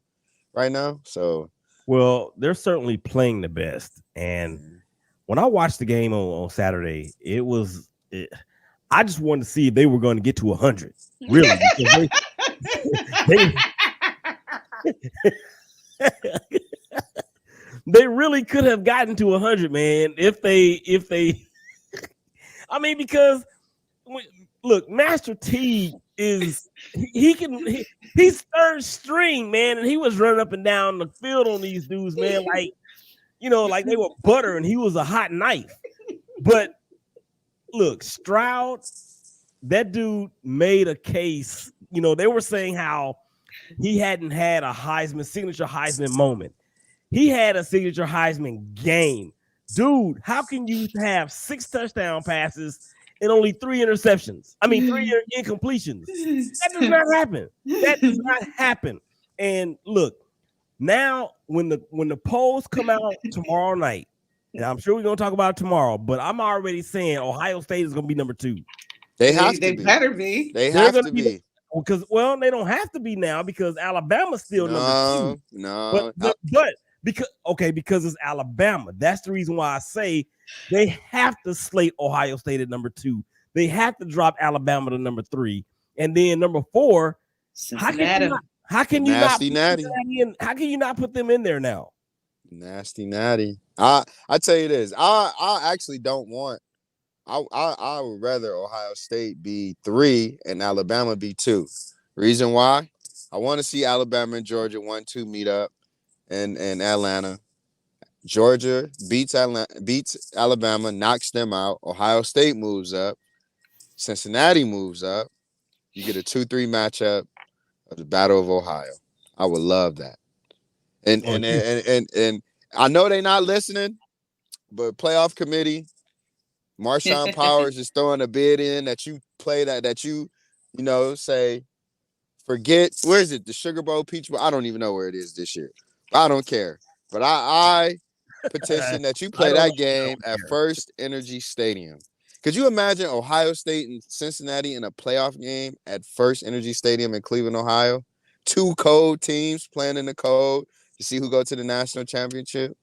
right now. So, well, they're certainly playing the best. And when I watched the game on Saturday, I just wanted to see if they were going to get to 100. Really, they really could have gotten to 100, man. If they, I mean, because look, Master T he's third string, man, and he was running up and down the field on these dudes, man, like they were butter and he was a hot knife. But look, Stroud, that dude made a case. They were saying how he hadn't had a signature Heisman moment. He had a signature Heisman game. Dude, how can you have 6 touchdown passes and only 3 interceptions? I mean, 3 incompletions. That does not happen. That does not happen. And look, now when the polls come out tomorrow night, and I'm sure we're going to talk about it tomorrow, but I'm already saying Ohio State is going to be number 2. They have to be. They better be. They have to be. Because, they don't have to be now because Alabama's still number 2. No. But because it's Alabama. That's the reason why I say they have to slate Ohio State at number 2. They have to drop Alabama to number 3. And then number 4, how can you not put them in there now? Nasty natty. I tell you this. I actually don't want. I would rather Ohio State be 3 and Alabama be 2. Reason why? I want to see Alabama and Georgia 1-2 meet up in Atlanta. Georgia beats Alabama, knocks them out. Ohio State moves up. Cincinnati moves up. You get a 2-3 matchup of the Battle of Ohio. I would love that. And I know they not listening, but playoff committee, Marshawn Powers is throwing a bid in that you play that you know, say forget where is it? The Sugar Bowl, Peach Bowl. I don't even know where it is this year. I don't care. But I petition that you I play don't know. that game at First Energy Stadium. Could you imagine Ohio State and Cincinnati in a playoff game at First Energy Stadium in Cleveland, Ohio? Two cold teams playing in the cold to see who go to the national championship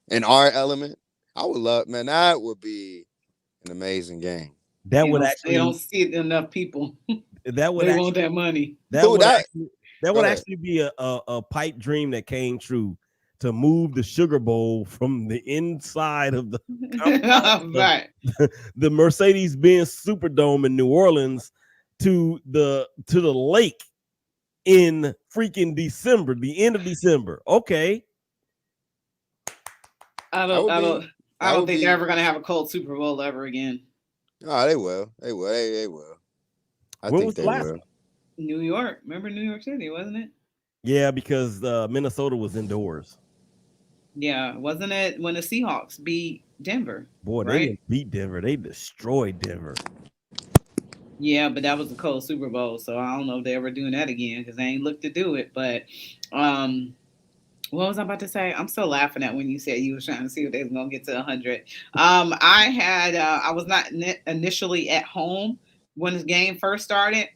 in our element. I would love, man. That would be an amazing game. That would They don't actually see enough people. that would They want actually that money. that Who would that? actually that Go would ahead. actually be a pipe dream that came true to move the Sugar Bowl from the inside of the Right. the Mercedes-Benz Superdome in New Orleans to the lake in freaking December, the end of December. Okay. I That don't would I be. don't I That don't would think they're be. ever gonna have a cold Super Bowl ever again. Oh, they will. They will. They will. I When think was the they last will. one? New York. Remember New York City, wasn't it? Yeah, because Minnesota was indoors. Yeah, wasn't it when the Seahawks beat Denver, Boy, they right? didn't beat Denver. They destroyed Denver. Yeah, but that was the cold Super Bowl, so I don't know if they're ever doing that again because they ain't looked to do it. But um, what was I about to say? I'm still laughing at when you said you was trying to see if they was gonna get to 100. I was not initially at home when this game first started,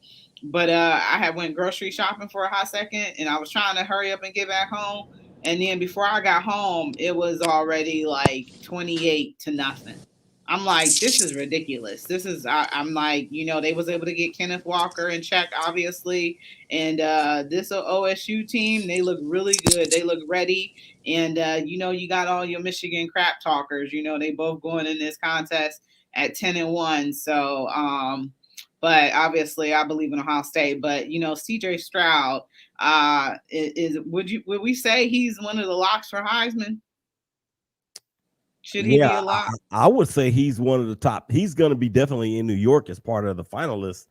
but I had went grocery shopping for a hot second, and I was trying to hurry up and get back home. And then before I got home, it was already like 28 to nothing. I'm like, this is ridiculous. I'm like, they was able to get Kenneth Walker in check, obviously, and this OSU team, they look really good. They look ready. And, you got all your Michigan crap talkers. They both going in this contest at 10-1. So, but obviously, I believe in Ohio State. But, CJ Stroud, would we say he's one of the locks for Heisman? Should he be Yeah, a lock? I would say he's one of the top. He's going to be definitely in New York as part of the finalists.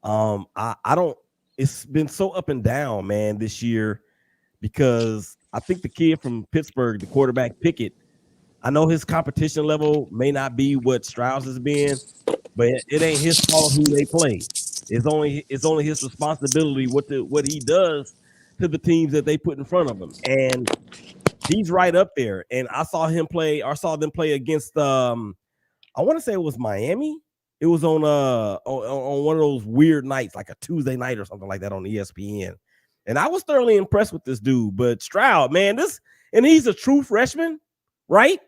I don't. It's been so up and down, man, this year because I think the kid from Pittsburgh, the quarterback Pickett, I know his competition level may not be what Strauss has been, but it ain't his fault who they play. It's only his responsibility what he does to the teams that they put in front of him, and he's right up there. And I saw him play, or saw them play against I want to say it was Miami. It was on one of those weird nights, like a Tuesday night or something like that on ESPN. And I was thoroughly impressed with this dude. But Stroud, man, and he's a true freshman, right?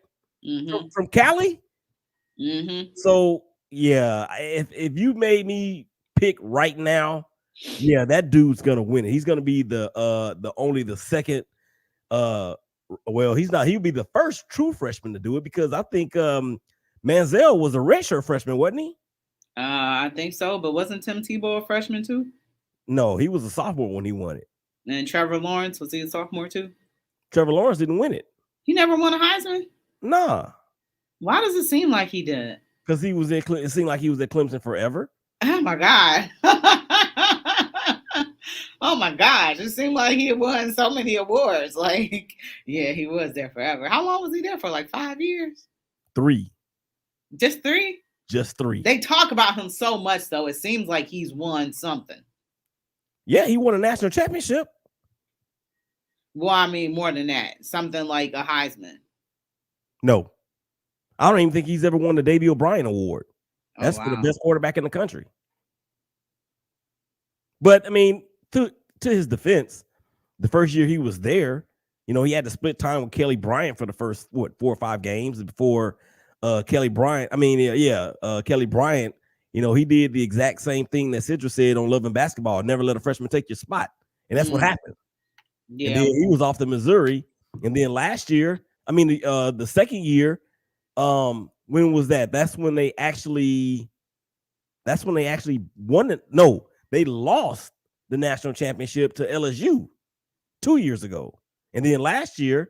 Mm-hmm. From Cali. Mm-hmm. So yeah, if you made me pick right now, yeah, that dude's gonna win it. He's gonna be the second well, he's not. He'll be the first true freshman to do it because I think Manziel was a redshirt freshman, wasn't he? I think so, but wasn't Tim Tebow a freshman too? No, he was a sophomore when he won it. And Trevor Lawrence, was he a sophomore too? Trevor Lawrence didn't win it. He never won a Heisman? Nah, Why does it seem like he did? because he was at. It seemed like he was at Clemson forever. Oh my God. Oh my gosh. It seemed like he won so many awards. Like, yeah, he was there forever. How long was he there for? Like 5 years? 3. Just 3? Just 3. They talk about him so much, though. It seems like he's won something. Yeah, he won a national championship. Well, I mean, more than that. Something like a Heisman. No, I don't even think he's ever won the Davey O'Brien Award. That's for the best quarterback in the country. But I mean, to his defense, the first year he was there, he had to split time with Kelly Bryant for the first 4 or 5 games before Kelly Bryant. I mean, Kelly Bryant. He did the exact same thing that Sidra said on Love and Basketball: never let a freshman take your spot, and that's what happened. Yeah, and then he was off to Missouri, and then last year, I mean, the second year, when was that? That's when they actually won it. No, they lost the national championship to LSU 2 years ago. And then last year,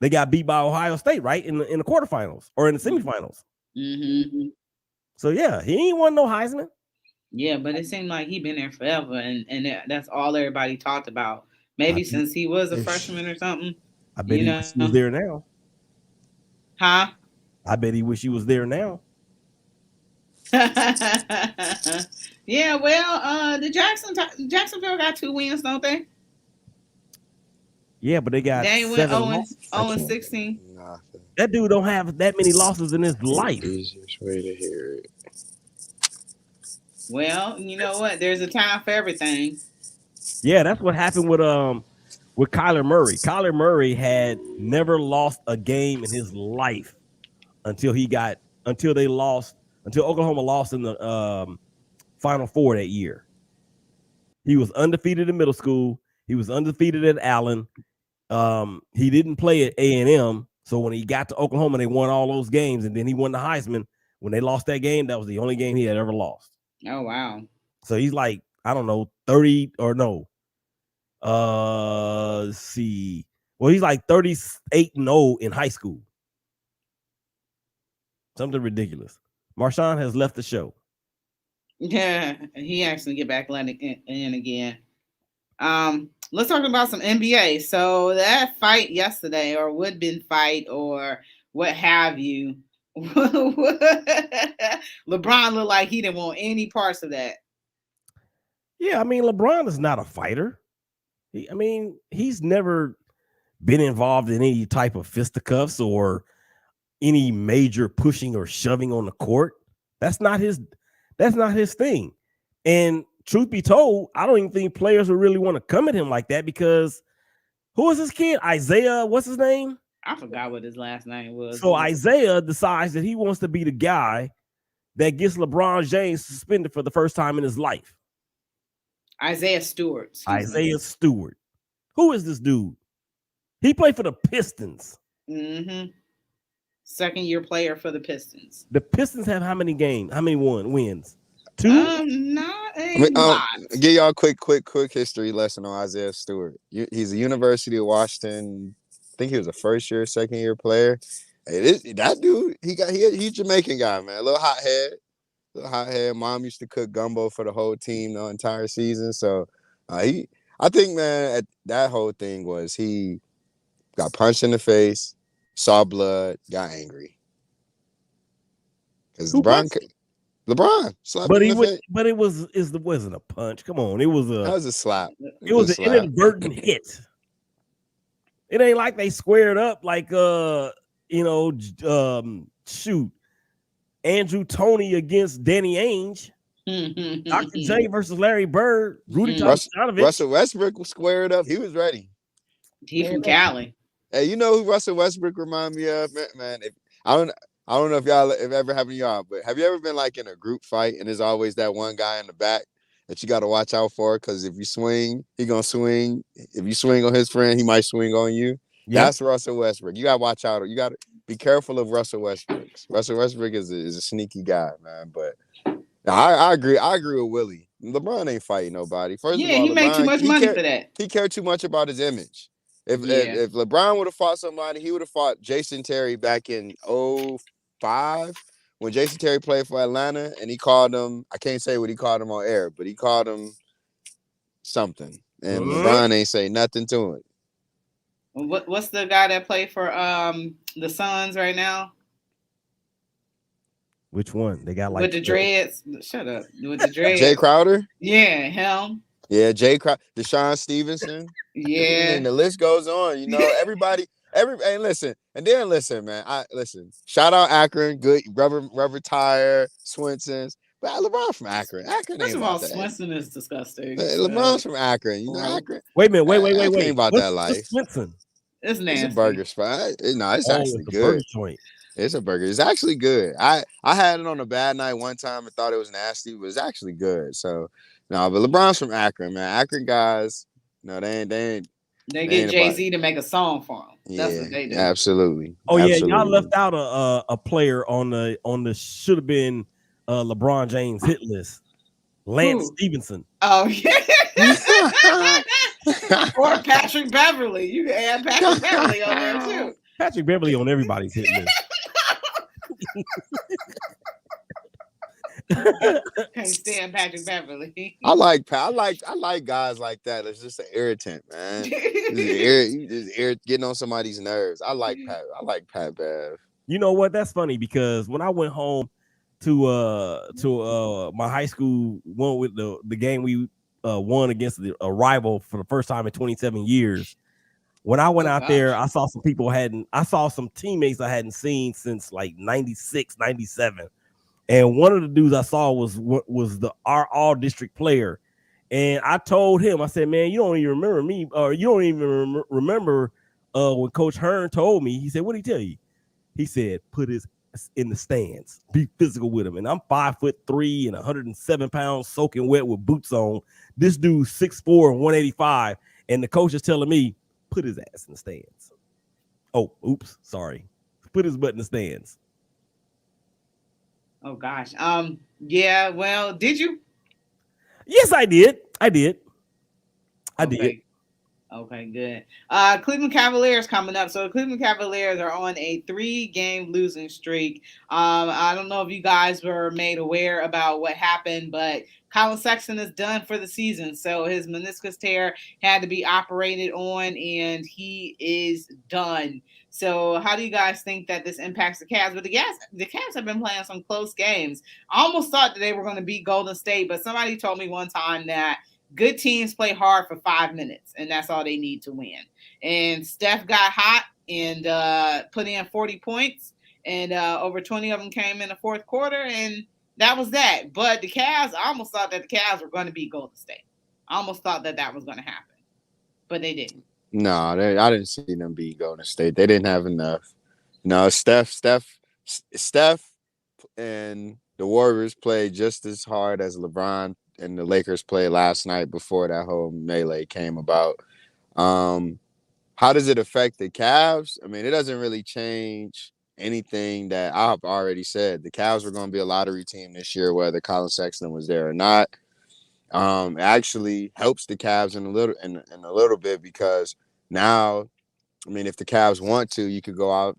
they got beat by Ohio State, right? In the quarterfinals or in the semifinals. Mm-hmm. So, yeah, he ain't won no Heisman. Yeah, but it seemed like he been there forever, and that's all everybody talked about. Maybe since he was a freshman or something. I bet he was there now. Huh? I bet he wish he was there now. Yeah, well, the Jacksonville got 2 wins, don't they? Yeah, but they got They went 7 0 and, losses. 0 and 16. Nothing. That dude don't have that many losses in his The life. easiest way to hear it. Well, you know what? There's a time for everything. Yeah, that's what happened with Kyler Murray. Kyler Murray had never lost a game in his life until Oklahoma lost in the Final Four that year. He was undefeated in middle school. He was undefeated at Allen. He didn't play at A&M. So when he got to Oklahoma, they won all those games, and then he won the Heisman. When they lost that game, that was the only game he had ever lost. Oh wow. So he's like, I don't know, 30 or no. Let's see. Well, he's like 38-0 in high school. Something ridiculous. Marshawn has left the show. Yeah, he actually get back in again. Let's talk about some NBA. So that fight yesterday, or would been fight, or what have you. LeBron looked like he didn't want any parts of that. Yeah, I mean, LeBron is not a fighter. He's never been involved in any type of fisticuffs or any major pushing or shoving on the court. That's not his thing. And truth be told, I don't even think players would really want to come at him like that, because who is this kid? Isaiah, what's his name? I forgot what his last name was. So Isaiah decides that he wants to be the guy that gets LeBron James suspended for the first time in his life. Isaiah Stewart. Isaiah Stewart. Who is this dude? He played for the Pistons. Mm-hmm. Second-year player for the Pistons. The Pistons have how many games? How many wins? 2? Not a lot. Give y'all a quick history lesson on Isaiah Stewart. He's a University of Washington. I think he was a first-year, second-year player. That dude, he's a Jamaican guy, man. A little hothead. Mom used to cook gumbo for the whole team the entire season. So I think, man, that whole thing was he got punched in the face, saw blood, got angry. Because LeBron slapped him in the face. But it wasn't a punch. Come on, that was a slap. It was an inadvertent hit. It ain't like they squared up like shoot, Andrew Toney against Danny Ainge. Dr. J versus Larry Bird. Rudy Tomjanovich. Russell Westbrook squared up. He was ready. He from Cali. Hey, you know who Russell Westbrook remind me of, man? I don't know if ever happened to y'all, but have you ever been like in a group fight and there's always that one guy in the back that you got to watch out for, because if you swing, he gonna swing. If you swing on his friend, he might swing on you. Yep. That's Russell Westbrook. You gotta watch out. You gotta be careful of Russell Westbrook. Russell Westbrook is a sneaky guy, man. But I agree. I agree with Willie. LeBron ain't fighting nobody. First of all, he made too much money for that. He cared too much about his image. If LeBron would have fought somebody, he would have fought Jason Terry back in 2005 when Jason Terry played for Atlanta, and he called him, I can't say what he called him on air, but he called him something. And LeBron ain't say nothing to it. What's the guy that played for the Suns right now? Which one? They got like with the dreads. Shut up. With the dreads. Jay Crowder? Yeah, him. Yeah, Jay Crowder, Deshaun Stevenson. Yeah. And the list goes on. You know, everybody, hey, listen. And then listen, man. Shout out Akron, good rubber tire, Swenson's. But LeBron from Akron. First of all, Swenson is disgusting. LeBron's from Akron. You know, Akron. Wait a minute. Wait. Ain't about that life. Swenson? It's nasty. It's a burger spot. It's actually good. It's a burger. It's actually good. I had it on a bad night one time and thought it was nasty, but it's actually good. So no, but LeBron's from Akron, man. Akron guys, no, they ain't. They get Jay-Z to make a song for them. That's what they do. Absolutely. Oh yeah, y'all left out a player on the should have been LeBron James hit list. Lance Stevenson. Oh yeah. Or Patrick Beverly. You can add Patrick Beverly on there too. Patrick Beverly on everybody's hit list. Can't stand Patrick Beverly. I like guys like that. It's just an irritant, man. You just getting on somebody's nerves. I like Pat Bev. You know what? That's funny because when I went home to my high school one with the game we won against a rival for the first time in 27 years. When I went Oh out there, gosh. I saw I saw some teammates I hadn't seen since like 96, 97. And one of the dudes I saw was our all district player. And I told him, I said, man, you don't even remember me, or you don't even remember when Coach Hearn told me. He said, what did he tell you? He said, put his in the stands, be physical with him. And I'm 5'3" and 107 pounds, soaking wet with boots on. This dude's 6'4" and 185. And the coach is telling me, put his ass in the stands. Oh, oops, sorry. Put his butt in the stands. Oh gosh. Yeah, well, did you? Yes, I did. I did. Okay. Okay, good. Cleveland Cavaliers coming up. So the Cleveland Cavaliers are on a 3-game losing streak. I don't know if you guys were made aware about what happened, but Colin Sexton is done for the season. So his meniscus tear had to be operated on, and he is done. So how do you guys think that this impacts the Cavs? But the Cavs have been playing some close games. I almost thought that they were going to beat Golden State, but somebody told me one time that good teams play hard for 5 minutes, and that's all they need to win. And Steph got hot and put in 40 points, and over 20 of them came in the fourth quarter, and that was that. But the Cavs, I almost thought that the Cavs were going to beat Golden State. I almost thought that that was going to happen, but they didn't. No, I didn't see them beat Golden State. They didn't have enough. No, Steph, and the Warriors played just as hard as LeBron and the Lakers played last night before that whole melee came about. How does it affect the Cavs? I mean, it doesn't really change anything that I've already said. The Cavs were going to be a lottery team this year, whether Colin Sexton was there or not. It actually helps the Cavs in a little bit because now, I mean, if the Cavs want to, you could go out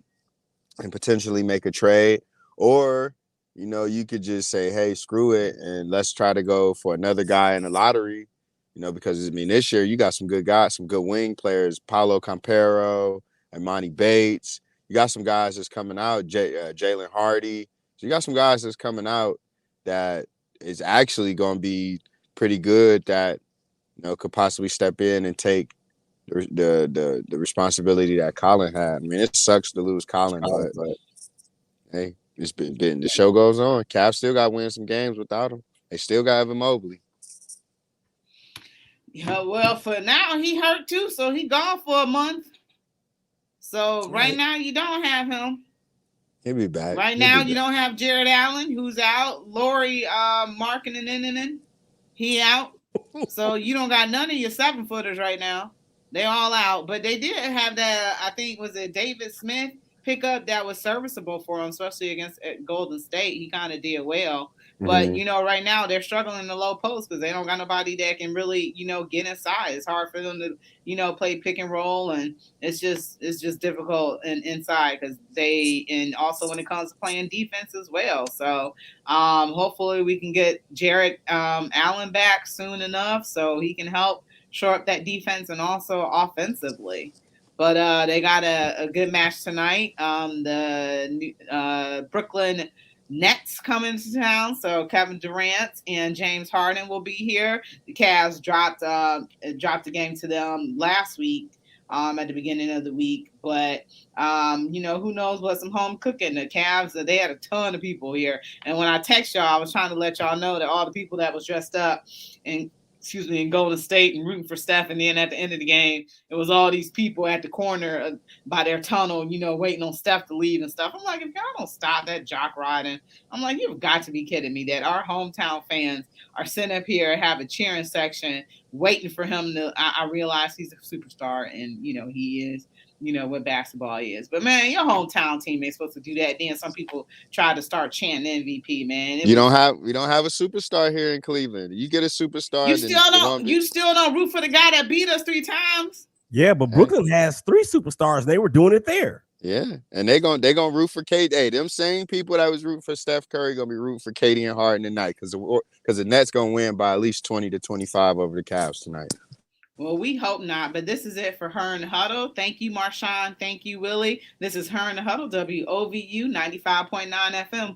and potentially make a trade, or you could just say, hey, screw it, and let's try to go for another guy in the lottery. Because I mean, this year you got some good guys, some good wing players, Paulo Campero, Imani Bates. You got some guys that's coming out, Jalen Hardy. So you got some guys that's coming out that is actually going to be pretty good, that could possibly step in and take the responsibility that Colin had. I mean, it sucks to lose Colin, but hey, it's been the show goes on. Cavs still got to win some games without him. They still got Evan Mobley. Yeah, well, for now he hurt too, so he gone for a month. So right now you don't have him. He'll be back. Right now you don't have Jared Allen, who's out. Laurie Markkinen, he out. So you don't got none of your 7-footers right now. They're all out. But they did have that, I think, was it David Smith pickup that was serviceable for them, especially against Golden State. He kind of did well. But, right now they're struggling in the low post because they don't got nobody that can really, get inside. It's hard for them to, play pick and roll. And it's just difficult inside because and also when it comes to playing defense as well. So hopefully we can get Jared Allen back soon enough so he can help shore up that defense and also offensively. But they got a good match tonight. The Brooklyn Nets coming to town, so Kevin Durant and James Harden will be here. The Cavs dropped the game to them last week at the beginning of the week, but who knows what some home cooking. The Cavs, they had a ton of people here, and when I text y'all, I was trying to let y'all know that all the people that was dressed up in Golden State and rooting for Steph. And then at the end of the game, it was all these people at the corner by their tunnel, waiting on Steph to leave and stuff. I'm like, if y'all don't stop that jock riding, I'm like, you've got to be kidding me that our hometown fans are sitting up here, have a cheering section, waiting for him to, I realize he's a superstar and, he is, what basketball is. But, man, your hometown team ain't supposed to do that. Then some people try to start chanting MVP, man. We don't have a superstar here in Cleveland. You get a superstar. You still don't root for the guy that beat us 3 times? Yeah, but Brooklyn has 3 superstars, and they were doing it there. Yeah, and they're gonna root for KD. Hey, them same people that was rooting for Steph Curry gonna be rooting for KD and Harden tonight because the Nets gonna win by at least 20 to 25 over the Cavs tonight. Well, we hope not, but this is it for Her and Huddle. Thank you, Marshawn. Thank you, Willie. This is Her and Huddle, WOVU 95.9 FM.